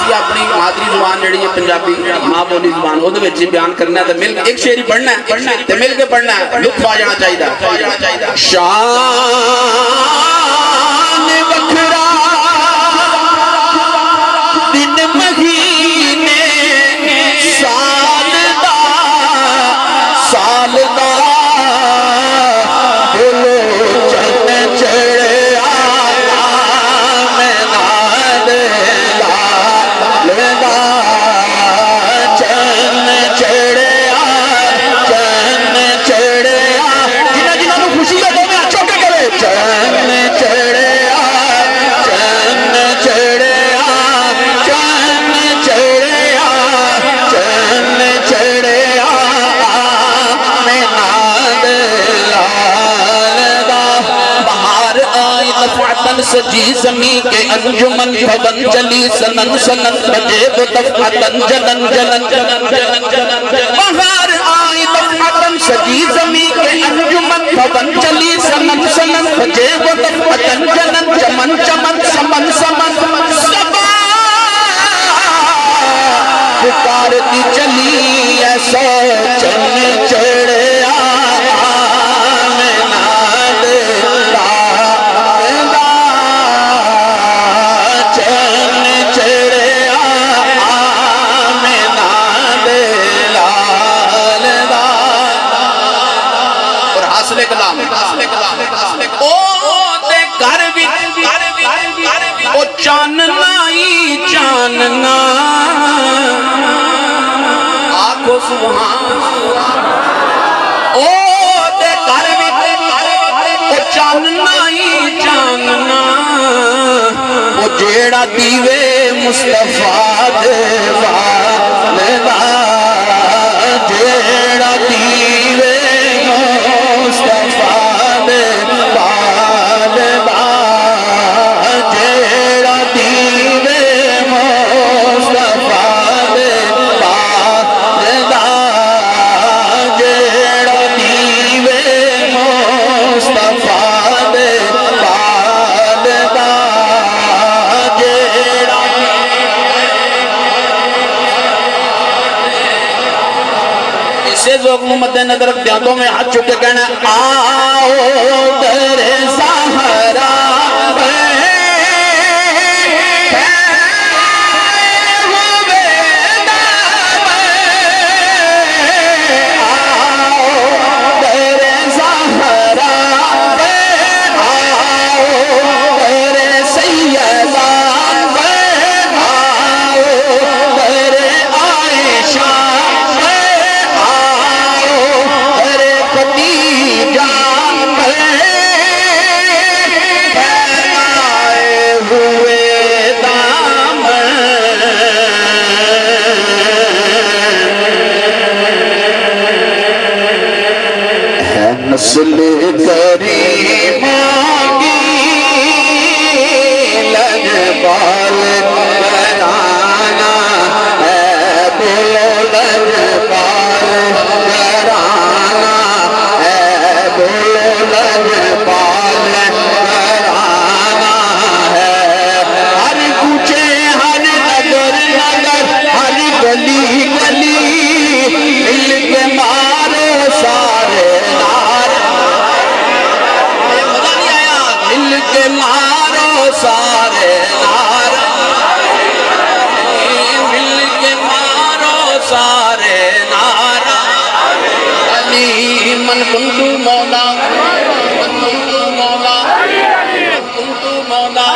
असी अपनी मादरी जुबान जी पंजाबी मां बोली जुबान वो बयान करना है, मिल एक शेर पढ़ना है, मिल के पढ़ना है, लुत्फ आ जाना चाहिए। शान वखरा दिन महीने साल दा बोलो चन चढ़िया मैना दे लालदा चन चढ़िया जिन्हां जिन्हां नूं खुशी है दोवें हाथ चौके करे चन चढ़िया सजी जमी के अंजुमन भवन चली सनन सनन बजे वो तफअतन जलन जलन बहार आई तफअतन सजी जमी के अंजुमन भवन चली सनन सनन बजे वो तफअतन जलन चमन चमन समन समन पुकारती चली ऐसा चन चढ़िया चानना ही चानना आखो सुभान ओ दे घर विच ओ चानना ही चानना ओ जेड़ा दीवे मुस्तफा दे वालदा जेड़ा दीवे मुस्तफा दे वालदा मद्दे नजर रखते में हाथ चुके कहना आओ तेरे सहारा नस्ल करीम की लजपाल घराना है बोलो लजपाल घराना है बोलो लजपाल घराना है हर कूचे हर नगर नगर हर गली गली मिल के मारो सारे के मारो सारे नारा मिल के मारो सारे नारा अली मन कुंदू मौला मन कुंदू मौला मन कुंदू मौला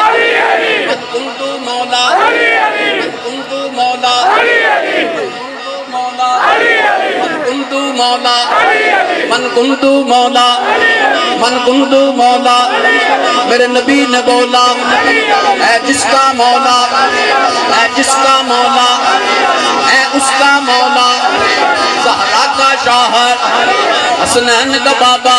मन कुंदू मौला मन कुंदू मौला मन कुंदू मौला मन कुंदू मौला मन कुंदू मौला मेरे नबी ने बोला है जिसका मौला है जिसका मौला है उसका मौला ज़हरा का शौहर हसनैन का बाबा